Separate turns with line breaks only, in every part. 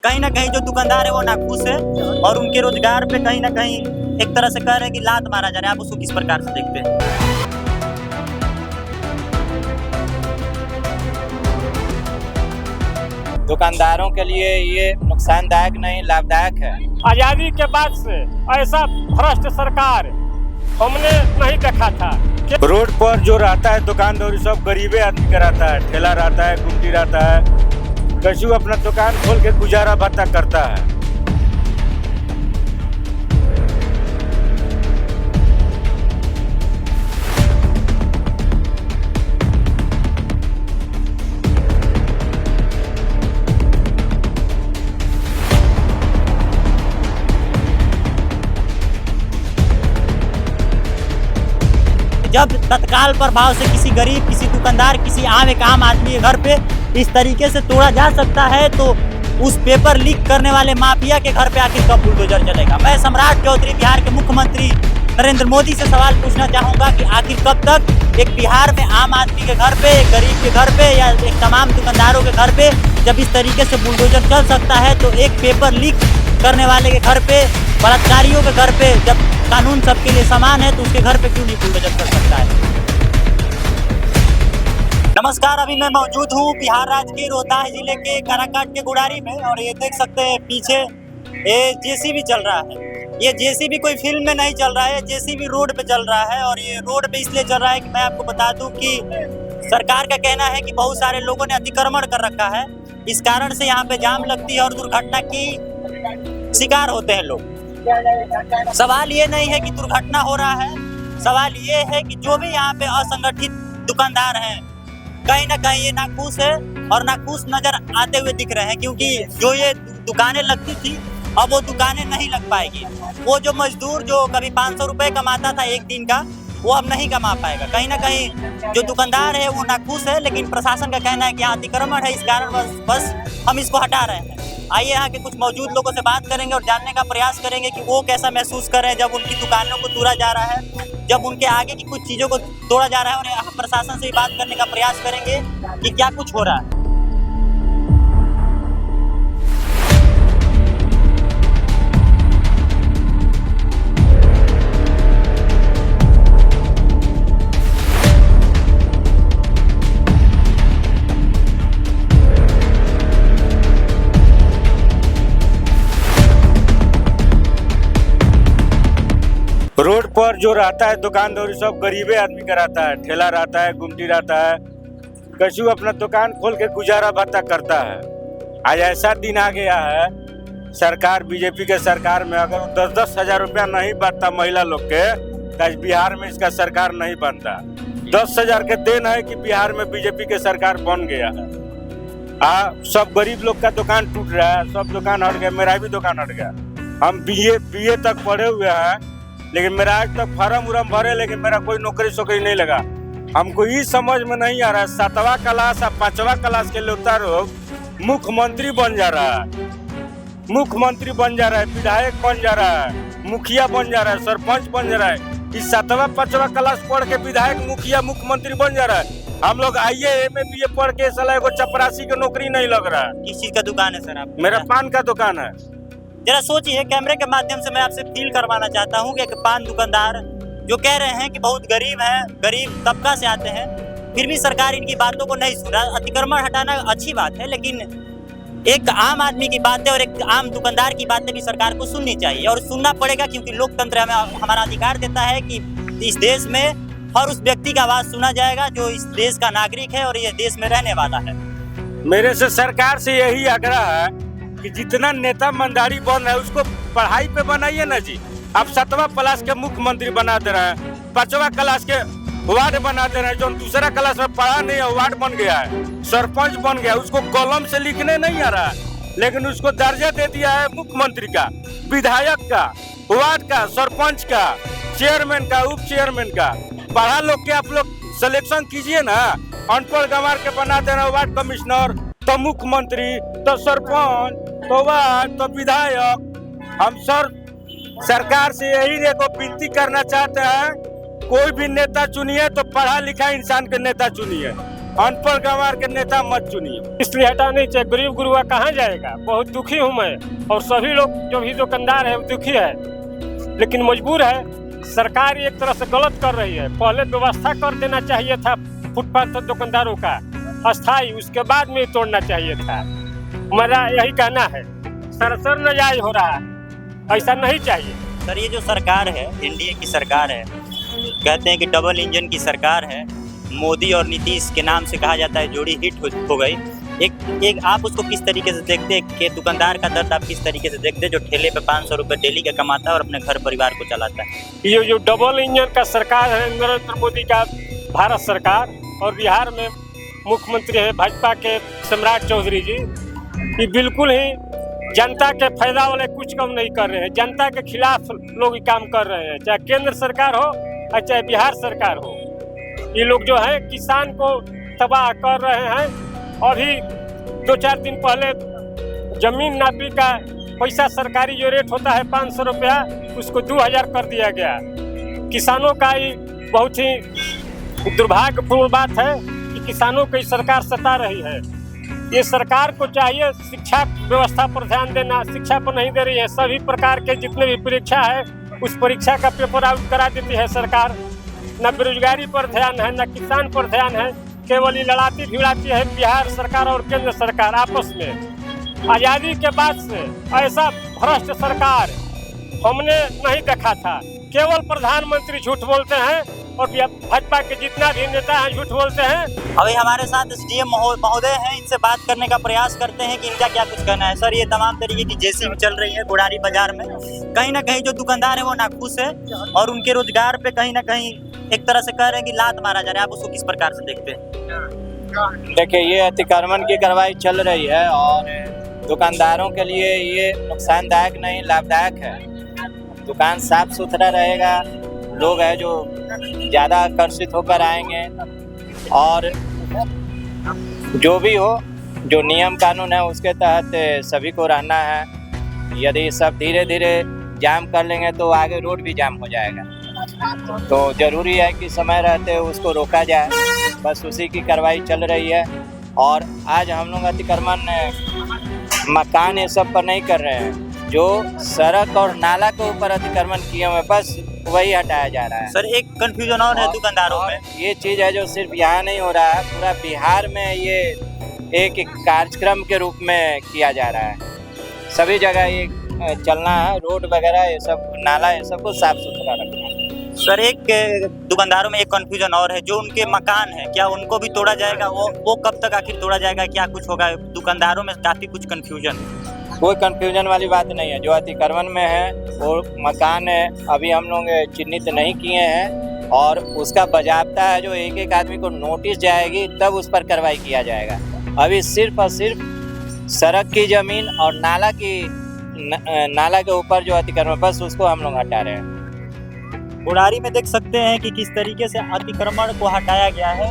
कहीं ना कहीं जो दुकानदार है वो नाखुश है और उनके रोजगार पे कहीं ना कहीं एक तरह से कह रहे हैं कि लात मारा जा रहा है। आप उसको किस प्रकार से देखते हैं?
दुकानदारों के लिए ये नुकसानदायक नहीं, लाभदायक है।
आजादी के बाद से ऐसा भ्रष्ट सरकार हमने नहीं देखा था।
रोड पर जो रहता है दुकानदार सब गरीबे आदमी का रहता है, ठेला रहता है, गुमटी रहता है, कछु अपना दुकान खोल के गुजारा भत्ता करता है।
जब तत्काल प्रभाव से किसी गरीब, किसी दुकानदार, किसी एक आम आदमी के घर पे इस तरीके से तोड़ा जा सकता है, तो उस पेपर लीक करने वाले माफिया के घर पे आखिर कब बुलडोजर चलेगा? मैं सम्राट चौधरी बिहार के मुख्यमंत्री नरेंद्र मोदी से सवाल पूछना चाहूँगा कि आखिर कब तक एक बिहार में आम आदमी के घर पे, एक गरीब के घर पे या एक तमाम दुकानदारों के घर पे जब इस तरीके से बुलडोजर चल सकता है, तो एक पेपर लीक करने वाले के घर पे, बलात्कारियों के घर पे जब कानून सबके लिए समान है तो उसके घर पे क्यों नहीं बुलडोजर कर सकता है? नमस्कार, अभी मैं मौजूद हूँ बिहार राज्य के रोहतास जिले के काराकाट के गुड़ारी में और ये देख सकते हैं पीछे ये जेसीबी चल रहा है। ये जेसीबी कोई फिल्म में नहीं चल रहा है, जेसीबी रोड पे चल रहा है और ये रोड पे इसलिए चल रहा है कि मैं आपको बता दूं कि सरकार का कहना है कि बहुत सारे लोगों ने अतिक्रमण कर रखा है, इस कारण से यहाँ पे जाम लगती है और दुर्घटना की शिकार होते हैं लोग। सवाल ये नहीं है कि दुर्घटना हो रहा है, सवाल ये है कि जो भी यहाँ पे असंगठित दुकानदार हैं कहीं ना कहीं ये नाखुश है और नाखुश नजर आते हुए दिख रहे हैं, क्योंकि जो ये दुकानें लगती थी अब वो दुकानें नहीं लग पाएगी। वो जो मजदूर जो कभी 500 रुपए कमाता था एक दिन का, वो अब नहीं कमा पाएगा। कहीं ना कहीं जो दुकानदार है वो नाखुश है, लेकिन प्रशासन का कहना है कि यहाँ अतिक्रमण है, इस कारण बस हम इसको हटा रहे हैं। आइए यहाँ के कुछ मौजूद लोगों से बात करेंगे और जानने का प्रयास करेंगे कि वो कैसा महसूस कर रहे हैं जब उनकी दुकानों को तोड़ा जा रहा है, जब उनके आगे की कुछ चीज़ों को तोड़ा जा रहा है। और यहाँ प्रशासन से भी बात करने का प्रयास करेंगे कि क्या कुछ हो रहा है।
रोड पर जो रहता है दुकानदार सब गरीबे आदमी का रहता है, ठेला रहता है, गुमटी रहता है, कछु अपना दुकान खोल के गुजारा भत्ता करता है। आज ऐसा दिन आ गया है, सरकार बीजेपी के सरकार में अगर 10-10 हजार रुपया नहीं बनता महिला लोग के, तो आज बिहार में इसका सरकार नहीं बनता। 10 हजार के देन है कि बिहार में बीजेपी के सरकार बन गया है। सब गरीब लोग का दुकान टूट रहा है, सब दुकान हट गया, मेरा भी दुकान हट गया। हम बीए तक पढ़े हुए हैं, लेकिन मेरा आज तक फार्म उरम भरे, लेकिन मेरा कोई नौकरी सोकरी नहीं लगा। हमको ये समझ में नहीं आ रहा है, 7वां क्लास और 5वां क्लास के लोग मुख्यमंत्री बन जा रहा है, मुख्यमंत्री बन जा रहा है, विधायक बन जा रहा है, मुखिया बन जा रहा है, सरपंच बन जा रहा है। इस 7वां 5वां क्लास पढ़ के विधायक, मुखिया, मुख्यमंत्री बन जा रहा है। हम लोग आइए MA BA पढ़ के साला एगो चपरासी की नौकरी नहीं लग रहा है।
किस चीज का दुकान है सर आप?
मेरा पान का दुकान है।
जरा सोचिए, कैमरे के माध्यम से मैं आपसे फील करवाना चाहता हूँ कि एक पान दुकानदार जो कह रहे हैं कि बहुत गरीब हैं, गरीब तबका से आते हैं, फिर भी सरकार इनकी बातों को नहीं सुन रहा। अतिक्रमण हटाना अच्छी बात है, लेकिन एक आम आदमी की बातें और एक आम दुकानदार की बातें भी सरकार को सुननी चाहिए और सुनना पड़ेगा, क्योंकि लोकतंत्र हमें हमारा अधिकार देता है कि इस देश में हर उस व्यक्ति का आवाज सुना जाएगा जो इस देश का नागरिक है और ये देश में रहने वाला है।
मेरे से सरकार से यही आग्रह है कि जितना नेता मंदारी बन रहा है उसको पढ़ाई पे बनाइए ना जी। आप 7वां क्लास के मुख्यमंत्री बना दे रहे हैं, 5वां क्लास के वार्ड बना दे रहे हैं, जो दूसरा क्लास में पढ़ा नहीं है वार्ड बन गया है, सरपंच बन गया, उसको कलम से लिखने नहीं आ रहा है, लेकिन उसको दर्जा दे दिया है मुख्यमंत्री का, विधायक का, वार्ड का, सरपंच का, चेयरमैन का, उप चेयरमैन का। पढ़ा लोग के आप लोग सिलेक्शन कीजिए ना। अनपढ़ गंवार के बना दे रहे हैं वार्ड कमिश्नर, तो मुख्यमंत्री, तो सरपंच, तो वार्ड, तो विधायक। हम सरकार से यही देखो विनती करना चाहते हैं, कोई भी नेता चुनिए तो पढ़ा लिखा इंसान के नेता चुनिए। अनपढ़ गंवार के नेता मत चुनिए।
इसलिए हटा नहीं चाहिए। गरीब गुरुआ कहाँ जाएगा? बहुत दुखी हूँ मैं, और सभी लोग जो भी दुकानदार है वो दुखी है, लेकिन मजबूर है। सरकार एक तरह से गलत कर रही है। पहले व्यवस्था कर देना चाहिए था फुटपाथ दुकानदारों का अस्थायी, उसके बाद में तोड़ना चाहिए था। मेरा यही कहना है। सरासर नाजायज हो रहा है, ऐसा नहीं चाहिए।
सर ये जो सरकार है, एनडीए की सरकार है, कहते हैं कि डबल इंजन की सरकार है, मोदी और नीतीश के नाम से कहा जाता है जोड़ी हिट हो गई। एक आप उसको किस तरीके से देखते हैं कि दुकानदार का दर्द आप किस तरीके से देखते हैं जो ठेले पे 500 रुपये डेली का कमाता है और अपने घर परिवार को चलाता है?
ये जो डबल इंजन का सरकार है नरेंद्र मोदी का, भारत सरकार, और बिहार में मुख्यमंत्री है भाजपा के सम्राट चौधरी जी, ये बिल्कुल ही जनता के फायदा वाले कुछ कम नहीं कर रहे हैं। जनता के खिलाफ लोग काम कर रहे हैं, चाहे केंद्र सरकार हो और चाहे बिहार सरकार हो। ये लोग जो है किसान को तबाह कर रहे हैं। अभी 2-4 दिन पहले जमीन नापी का पैसा सरकारी जो रेट होता है 500 रुपया, उसको 2000 कर दिया गया। किसानों का ये बहुत ही दुर्भाग्यपूर्ण बात है कि किसानों को सरकार सता रही है। ये सरकार को चाहिए शिक्षा व्यवस्था पर ध्यान देना, शिक्षा पर नहीं दे रही है। सभी प्रकार के जितने भी परीक्षा है उस परीक्षा का पेपर आउट करा देती है सरकार। न बेरोजगारी पर ध्यान है, न किसान पर ध्यान है, केवल ये लड़ाती भिड़ाती है बिहार सरकार और केंद्र सरकार आपस में। आज़ादी के बाद से ऐसा भ्रष्ट सरकार हमने नहीं देखा था। केवल प्रधानमंत्री झूठ बोलते हैं और भाजपा के जितना भी नेता हैं झूठ बोलते हैं।
अभी हमारे साथ एसडीएम महोदय हैं, इनसे बात करने का प्रयास करते हैं कि इनका क्या कुछ कहना है। सर ये तमाम तरीके की जेसीबी चल रही है गुड़ारी बाजार में, कहीं ना कहीं जो दुकानदार है वो नाखुश है और उनके रोजगार पे कहीं ना कहीं एक तरह से कह रहे हैं कि लात मारा जा रहा है। आप उसको किस प्रकार से देखते हैं?
देखिए, ये अतिक्रमण की कार्रवाई चल रही है और दुकानदारों के लिए ये नुकसानदायक नहीं, लाभदायक है। दुकान साफ सुथरा रहेगा, लोग है जो ज़्यादा आकर्षित होकर आएंगे, और जो भी हो, जो नियम कानून है उसके तहत सभी को रहना है। यदि सब धीरे धीरे जाम कर लेंगे तो आगे रोड भी जाम हो जाएगा। तो ज़रूरी है कि समय रहते उसको रोका जाए, बस उसी की कार्रवाई चल रही है। और आज हम लोग अतिक्रमण मकान ये सब पर नहीं कर रहे हैं, जो सड़क और नाला के ऊपर अतिक्रमण किए हुए बस वही हटाया जा रहा है।
सर एक कंफ्यूजन और है दुकानदारों में,
ये चीज़ है जो सिर्फ यहाँ नहीं हो रहा है, पूरा बिहार में ये एक कार्यक्रम के रूप में किया जा रहा है। सभी जगह ये चलना है, रोड वगैरह ये सब, नाला ये सब को साफ सुथरा रखना है।
सर एक दुकानदारों में एक कंफ्यूजन और है, जो उनके मकान है क्या उनको भी तोड़ा जाएगा? वो कब तक आखिर तोड़ा जाएगा, क्या कुछ होगा? दुकानदारों में काफ़ी कुछ कंफ्यूजन है।
कोई कंफ्यूजन वाली बात नहीं है। जो अतिक्रमण में है वो मकान है, अभी हम लोग चिन्हित नहीं किए हैं, और उसका बाजाबता है जो एक एक आदमी को नोटिस जाएगी तब उस पर कार्रवाई किया जाएगा। अभी सिर्फ और सिर्फ सड़क की ज़मीन और नाला के ऊपर जो अतिक्रमण, बस उसको हम लोग हटा रहे हैं।
गुड़ारी में देख सकते हैं कि किस तरीके से अतिक्रमण को हटाया गया है।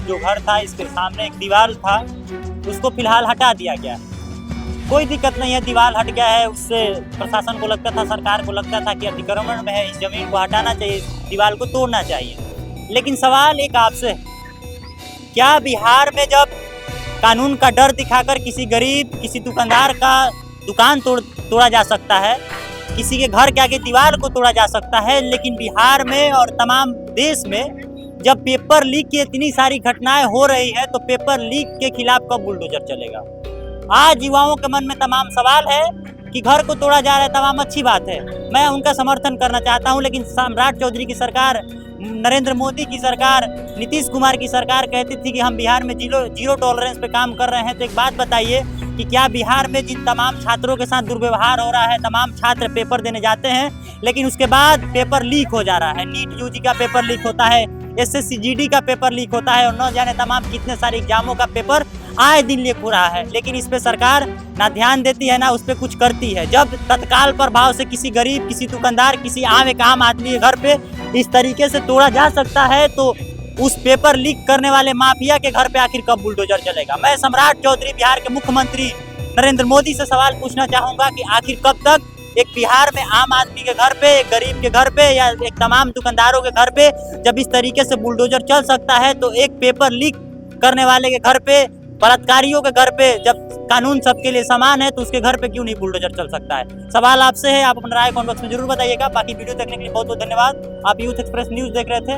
जो घर था इसके सामने एक दीवार था, उसको फिलहाल हटा दिया गया। कोई दिक्कत नहीं है, दीवार हट गया है। उससे प्रशासन को लगता था, सरकार को लगता था कि अतिक्रमण में है, इस जमीन को हटाना चाहिए, दीवार को तोड़ना चाहिए। लेकिन सवाल एक आपसे, क्या बिहार में जब कानून का डर दिखाकर किसी गरीब, किसी दुकानदार का दुकान तोड़ा जा सकता है, किसी के घर के आगे दीवार को तोड़ा जा सकता है, लेकिन बिहार में और तमाम देश में जब पेपर लीक की इतनी सारी घटनाएं हो रही है तो पेपर लीक के खिलाफ कब बुलडोजर चलेगा? आज युवाओं के मन में तमाम सवाल है कि घर को तोड़ा जा रहा है, तमाम अच्छी बात है, मैं उनका समर्थन करना चाहता हूं, लेकिन सम्राट चौधरी की सरकार, नरेंद्र मोदी की सरकार, नीतीश कुमार की सरकार कहती थी कि हम बिहार में जीरो टॉलरेंस पे काम कर रहे हैं। तो एक बात बताइए कि क्या बिहार में जिन तमाम छात्रों के साथ दुर्व्यवहार हो रहा है, तमाम छात्र पेपर देने जाते हैं लेकिन उसके बाद पेपर लीक हो जा रहा है, नीट यूजी का पेपर लीक होता है, एसएससी जीडी का पेपर लीक होता है, और न जाने तमाम कितने सारे एग्जामों का पेपर आए दिन लीक हो रहा है, लेकिन इस पे सरकार ना ध्यान देती है ना उस पर कुछ करती है। जब तत्काल प्रभाव से किसी गरीब, किसी दुकानदार, किसी आम आदमी के घर पे इस तरीके से तोड़ा जा सकता है तो उस पेपर लीक करने वाले माफिया के घर पे आखिर कब बुलडोजर चलेगा? मैं सम्राट चौधरी, बिहार के मुख्यमंत्री नरेंद्र मोदी से सवाल पूछना चाहूँगा कि आखिर कब तक एक बिहार में आम आदमी के घर पे, एक गरीब के घर पे, या एक तमाम दुकानदारों के घर पे जब इस तरीके से बुलडोजर चल सकता है तो एक पेपर लीक करने वाले के घर पे, बलात्कारियों के घर पे, जब कानून सबके लिए समान है तो उसके घर पे क्यों नहीं बुलडोजर चल सकता है? सवाल आपसे है, आप अपना राय कमेंट बॉक्स में जरूर बताइएगा। बाकी वीडियो देखने के लिए बहुत बहुत धन्यवाद। आप यूथ एक्सप्रेस न्यूज देख रहे थे।